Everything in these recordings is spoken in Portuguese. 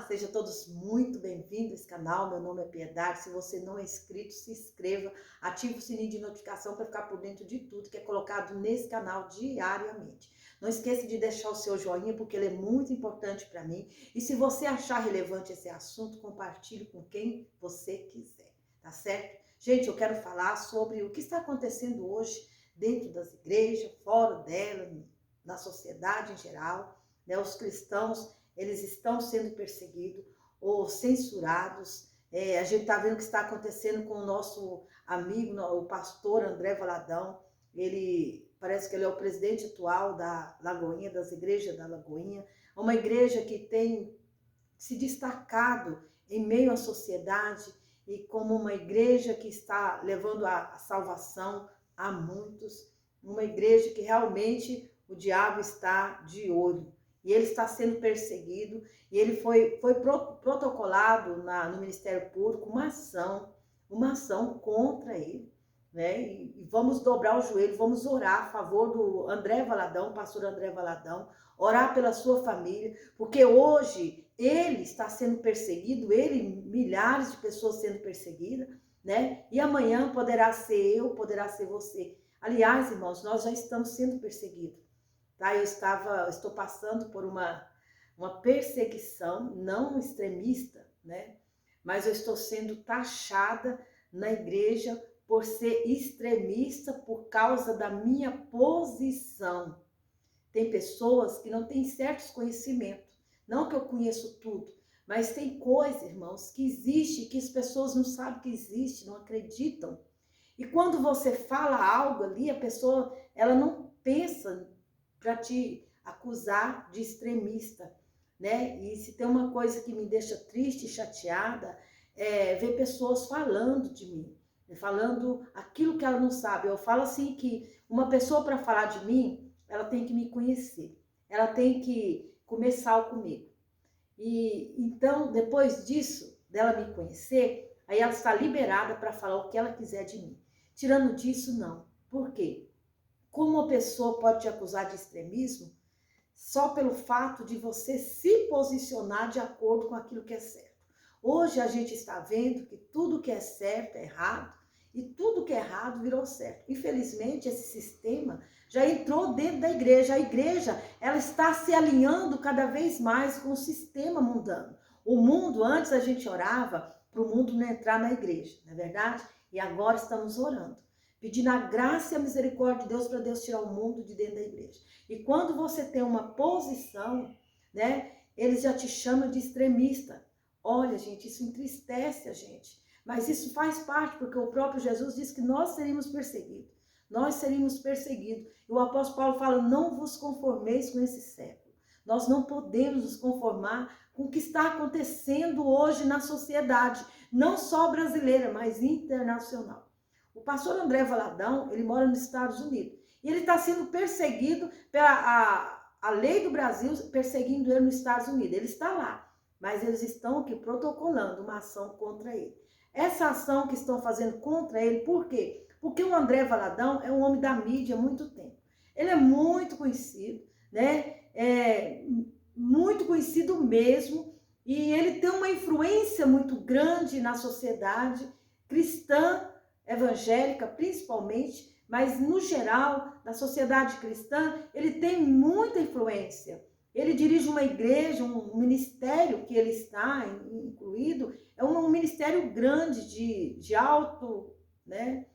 Sejam todos muito bem-vindos a esse canal. Meu nome é Piedade. Se você não é inscrito, se inscreva, ative o sininho de notificação para ficar por dentro de tudo que é colocado nesse canal diariamente. Não esqueça de deixar o seu joinha, porque ele é muito importante para mim. E se você achar relevante esse assunto, compartilhe com quem você quiser, tá certo? Gente, eu quero falar sobre o que está acontecendo hoje dentro das igrejas, fora dela, na sociedade em geral, né? Os cristãos, eles estão sendo perseguidos ou censurados. A gente está vendo o que está acontecendo com o nosso amigo, o pastor André Valadão. Ele parece que ele é o presidente atual da Lagoinha, das igrejas da Lagoinha, uma igreja que tem se destacado em meio à sociedade e como uma igreja que está levando a salvação a muitos, uma igreja que realmente o diabo está de olho. E ele está sendo perseguido, e ele foi protocolado no Ministério Público uma ação contra ele, né? E vamos dobrar o joelho, vamos orar a favor do André Valadão, pastor André Valadão, orar pela sua família, porque hoje ele está sendo perseguido, ele, milhares de pessoas sendo perseguidas, né? E amanhã poderá ser eu, poderá ser você. Aliás, irmãos, nós já estamos sendo perseguidos. Tá? Estou passando por uma perseguição, não extremista, né? Mas eu estou sendo taxada na igreja por ser extremista por causa da minha posição. Tem pessoas que não têm certos conhecimentos, não que eu conheço tudo, mas tem coisas, irmãos, que existe, que as pessoas não sabem que existe, não acreditam. E quando você fala algo ali, a pessoa, ela não pensa para te acusar de extremista, né? E se tem uma coisa que me deixa triste e chateada, é ver pessoas falando de mim, falando aquilo que ela não sabe. Eu falo assim que uma pessoa para falar de mim, ela tem que me conhecer, ela tem que comer sal comigo. E então, depois disso, dela me conhecer, aí ela está liberada para falar o que ela quiser de mim. Tirando disso, não. Por quê? Como uma pessoa pode te acusar de extremismo só pelo fato de você se posicionar de acordo com aquilo que é certo? Hoje a gente está vendo que tudo que é certo é errado e tudo que é errado virou certo. Infelizmente, esse sistema já entrou dentro da igreja. A igreja, ela está se alinhando cada vez mais com o sistema mundano. O mundo, antes a gente orava para o mundo não entrar na igreja, não é verdade? E agora estamos orando, pedindo a graça e a misericórdia de Deus para Deus tirar o mundo de dentro da igreja. E quando você tem uma posição, né, eles já te chamam de extremista. Olha, gente, isso entristece a gente. Mas isso faz parte, porque o próprio Jesus disse que nós seríamos perseguidos. Nós seríamos perseguidos. E o apóstolo Paulo fala, não vos conformeis com esse século. Nós não podemos nos conformar com o que está acontecendo hoje na sociedade, não só brasileira, mas internacional. O pastor André Valadão, ele mora nos Estados Unidos. E ele está sendo perseguido pela a lei do Brasil, perseguindo ele nos Estados Unidos. Ele está lá, mas eles estão aqui protocolando uma ação contra ele. Essa ação que estão fazendo contra ele, por quê? Porque o André Valadão é um homem da mídia há muito tempo. Ele é muito conhecido, né? Muito conhecido mesmo, e ele tem uma influência muito grande na sociedade cristã, evangélica principalmente, mas no geral, na sociedade cristã, ele tem muita influência. Ele dirige uma igreja, um ministério que ele está incluído, é um ministério grande de alto, né?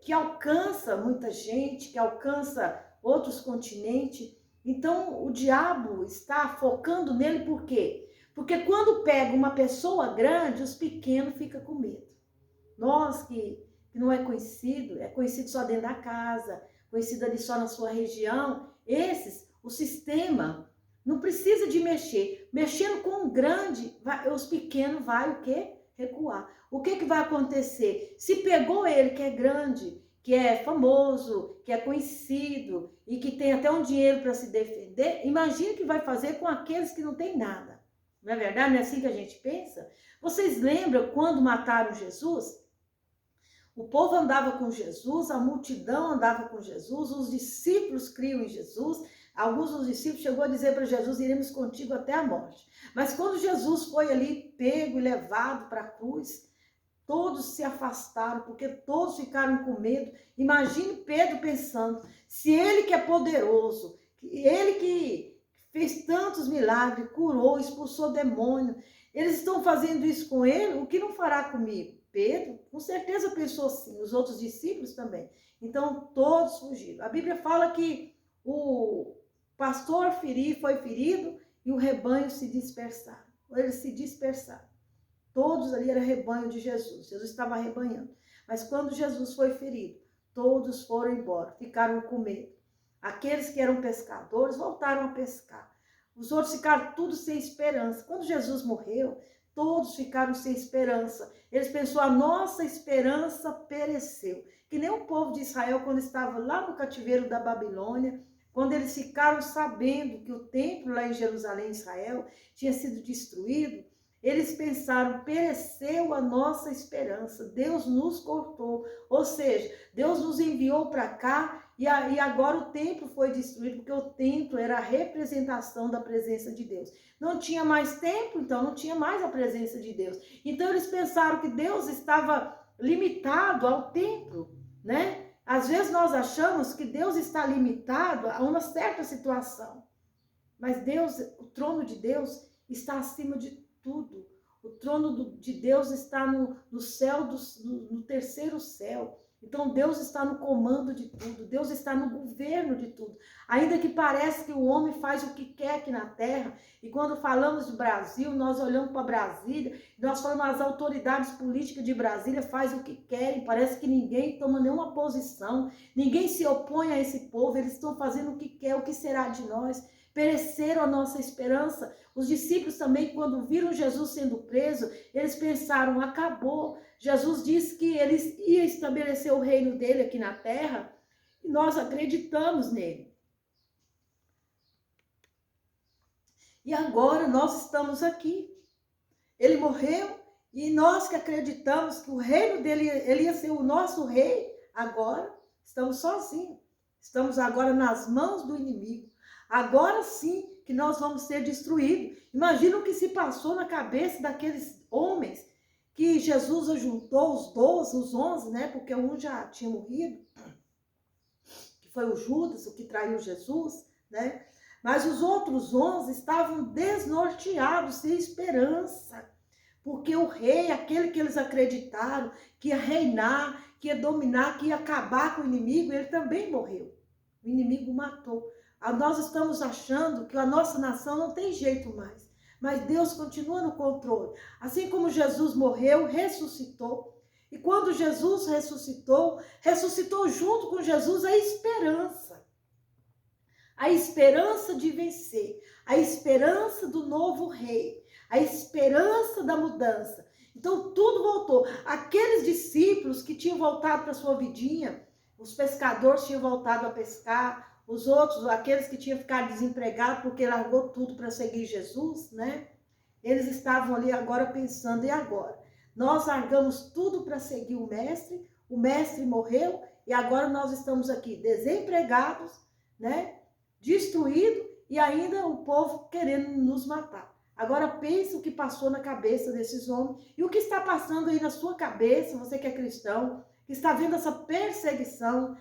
Que alcança muita gente, que alcança outros continentes. Então, o diabo está focando nele por quê? Porque quando pega uma pessoa grande, os pequenos ficam com medo. Nós que não é conhecido só dentro da casa, conhecido ali só na sua região, o sistema não precisa de mexer. Mexendo com o grande, os pequenos vai o quê? Recuar. O que vai acontecer? Se pegou ele que é grande, que é famoso, que é conhecido e que tem até um dinheiro para se defender, imagine o que vai fazer com aqueles que não têm nada. Não é verdade? Não é assim que a gente pensa? Vocês lembram quando mataram Jesus? O povo andava com Jesus, a multidão andava com Jesus, os discípulos criam em Jesus, Alguns dos discípulos chegou a dizer para Jesus, iremos contigo até a morte. Mas quando Jesus foi ali pego e levado para a cruz, todos se afastaram, porque todos ficaram com medo. Imagine Pedro pensando, se ele que é poderoso, ele que fez tantos milagres, curou, expulsou demônio, eles estão fazendo isso com ele, o que não fará comigo? Pedro, com certeza pensou assim, os outros discípulos também. Então, todos fugiram. A Bíblia fala que o pastor foi ferido e o rebanho se dispersaram. Eles se dispersaram. Todos ali era rebanho de Jesus. Jesus estava rebanhando. Mas quando Jesus foi ferido, todos foram embora, ficaram com medo. Aqueles que eram pescadores voltaram a pescar. Os outros ficaram tudo sem esperança. Quando Jesus morreu, todos ficaram sem esperança. Eles pensaram, a nossa esperança pereceu. Que nem o povo de Israel, quando estava lá no cativeiro da Babilônia, quando eles ficaram sabendo que o templo lá em Jerusalém, Israel, tinha sido destruído, eles pensaram, pereceu a nossa esperança, Deus nos cortou, ou seja, Deus nos enviou para cá e agora o templo foi destruído, porque o templo era a representação da presença de Deus. Não tinha mais templo, então não tinha mais a presença de Deus. Então eles pensaram que Deus estava limitado ao templo, né? Às vezes nós achamos que Deus está limitado a uma certa situação, mas Deus, o trono de Deus está acima de tudo. O trono de Deus está no céu, no terceiro céu. Então Deus está no comando de tudo, Deus está no governo de tudo. Ainda que pareça que o homem faz o que quer aqui na terra, e quando falamos do Brasil, nós olhamos para Brasília, nós falamos as autoridades políticas de Brasília fazem o que querem, parece que ninguém toma nenhuma posição, ninguém se opõe a esse povo, eles estão fazendo o que quer, o que será de nós? Pereceram a nossa esperança. Os discípulos também, quando viram Jesus sendo preso, eles pensaram, acabou. Jesus disse que ele ia estabelecer o reino dele aqui na terra e nós acreditamos nele. E agora nós estamos aqui. Ele morreu e nós que acreditamos que o reino dele, ele ia ser o nosso rei, agora estamos sozinhos. Estamos agora nas mãos do inimigo. Agora sim que nós vamos ser destruídos. Imagina o que se passou na cabeça daqueles homens que Jesus ajuntou, os 12, os 11, né? Porque um já tinha morrido, que foi o Judas, o que traiu Jesus, né? Mas os outros 11 estavam desnorteados, sem esperança. Porque o rei, aquele que eles acreditaram, que ia reinar, que ia dominar, que ia acabar com o inimigo, ele também morreu. O inimigo matou. Nós estamos achando que a nossa nação não tem jeito mais. Mas Deus continua no controle. Assim como Jesus morreu, ressuscitou. E quando Jesus ressuscitou, ressuscitou junto com Jesus a esperança. A esperança de vencer. A esperança do novo rei. A esperança da mudança. Então tudo voltou. Aqueles discípulos que tinham voltado para sua vidinha, os pescadores tinham voltado a pescar, os outros, aqueles que tinham ficado desempregados porque largou tudo para seguir Jesus, né? Eles estavam ali agora pensando, e agora? Nós largamos tudo para seguir o mestre morreu, e agora nós estamos aqui desempregados, né? Destruídos, e ainda o povo querendo nos matar. Agora pense o que passou na cabeça desses homens, e o que está passando aí na sua cabeça, você que é cristão, que está vendo essa perseguição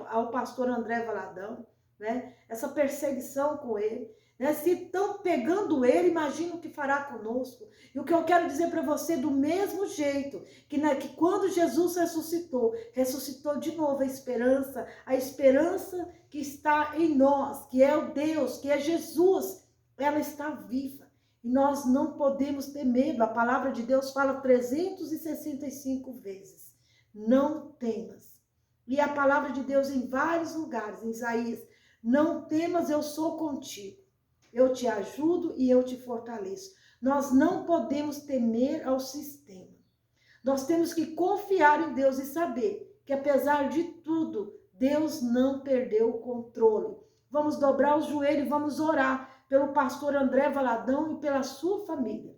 ao pastor André Valadão, né? Essa perseguição com ele, né? Se estão pegando ele, imagina o que fará conosco. E o que eu quero dizer para você, do mesmo jeito que quando Jesus ressuscitou de novo a esperança que está em nós, que é o Deus, que é Jesus, ela está viva. E nós não podemos ter medo. A palavra de Deus fala 365 vezes. Não temas. E a palavra de Deus em vários lugares, em Isaías, não temas, eu sou contigo. Eu te ajudo e eu te fortaleço. Nós não podemos temer ao sistema. Nós temos que confiar em Deus e saber que apesar de tudo, Deus não perdeu o controle. Vamos dobrar os joelhos e vamos orar pelo pastor André Valadão e pela sua família.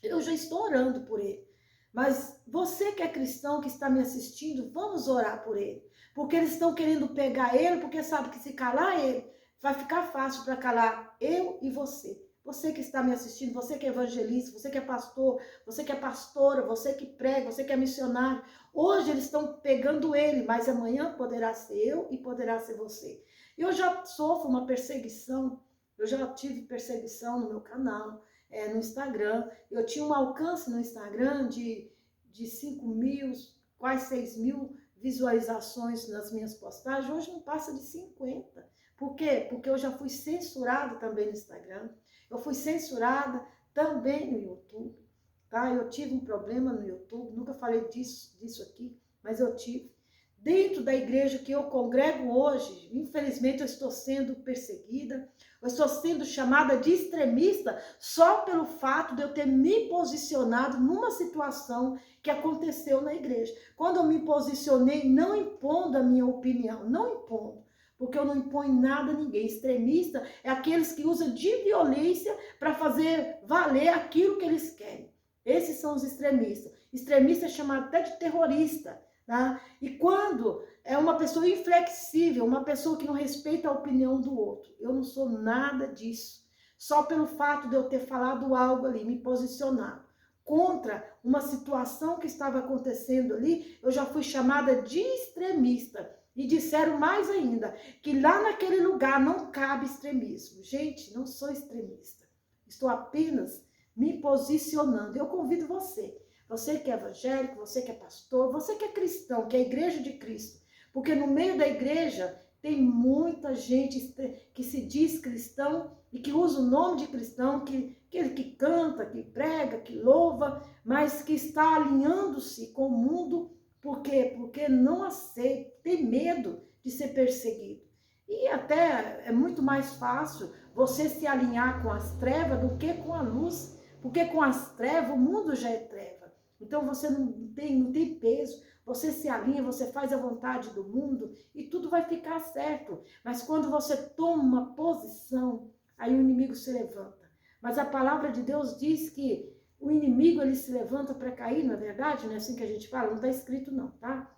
Eu já estou orando por ele. Mas você que é cristão, que está me assistindo, vamos orar por ele. Porque eles estão querendo pegar ele, porque sabe que se calar ele, vai ficar fácil para calar eu e você. Você que está me assistindo, você que é evangelista, você que é pastor, você que é pastora, você que prega, você que é missionário. Hoje eles estão pegando ele, mas amanhã poderá ser eu e poderá ser você. Eu já sofro uma perseguição, eu já tive perseguição no meu canal, no Instagram. Eu tinha um alcance no Instagram de 5 mil, quase 6 mil visualizações nas minhas postagens. Hoje não passa de 50. Por quê? Porque eu já fui censurada também no Instagram. Eu fui censurada também no YouTube, tá? Eu tive um problema no YouTube, nunca falei disso aqui, mas eu tive. Dentro da igreja que eu congrego hoje, infelizmente eu estou sendo perseguida, eu estou sendo chamada de extremista só pelo fato de eu ter me posicionado numa situação que aconteceu na igreja. Quando eu me posicionei, não impondo a minha opinião, não impondo, porque eu não imponho nada a ninguém. Extremista é aqueles que usam de violência para fazer valer aquilo que eles querem. Esses são os extremistas. Extremista é chamado até de terrorista. Tá? E quando é uma pessoa inflexível, uma pessoa que não respeita a opinião do outro, eu não sou nada disso. Só pelo fato de eu ter falado algo ali, me posicionado contra uma situação que estava acontecendo ali, eu já fui chamada de extremista. E disseram mais ainda, que lá naquele lugar não cabe extremismo. Gente, não sou extremista. Estou apenas me posicionando. Eu convido você. Você que é evangélico, você que é pastor, você que é cristão, que é a igreja de Cristo. Porque no meio da igreja tem muita gente que se diz cristão e que usa o nome de cristão, que canta, que prega, que louva, mas que está alinhando-se com o mundo. Por quê? Porque não aceita, tem medo de ser perseguido. E até é muito mais fácil você se alinhar com as trevas do que com a luz. Porque com as trevas, o mundo já é treva. Então você não tem peso, você se alinha, você faz a vontade do mundo e tudo vai ficar certo. Mas quando você toma uma posição, aí o inimigo se levanta. Mas a palavra de Deus diz que o inimigo ele se levanta para cair, não é verdade? Não é assim que a gente fala? Não está escrito não, tá?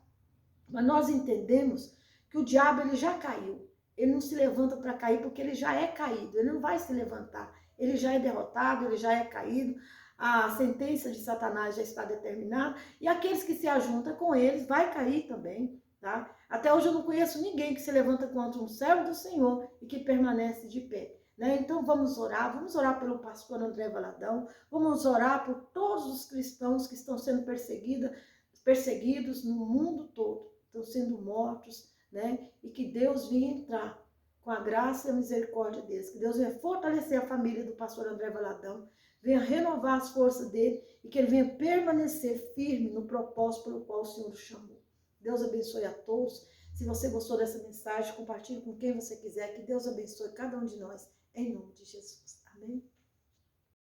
Mas nós entendemos que o diabo ele já caiu. Ele não se levanta para cair porque ele já é caído, ele não vai se levantar. Ele já é derrotado, ele já é caído. A sentença de Satanás já está determinada, e aqueles que se ajuntam com eles vai cair também, tá? Até hoje eu não conheço ninguém que se levanta contra um servo do Senhor e que permanece de pé, né? Então vamos orar pelo pastor André Valadão, vamos orar por todos os cristãos que estão sendo perseguidos no mundo todo, estão sendo mortos, né? E que Deus venha entrar com a graça e a misericórdia deles, que Deus venha fortalecer a família do pastor André Valadão, venha renovar as forças dele e que ele venha permanecer firme no propósito pelo qual o Senhor o chamou. Deus abençoe a todos. Se você gostou dessa mensagem, compartilhe com quem você quiser. Que Deus abençoe cada um de nós, em nome de Jesus. Amém?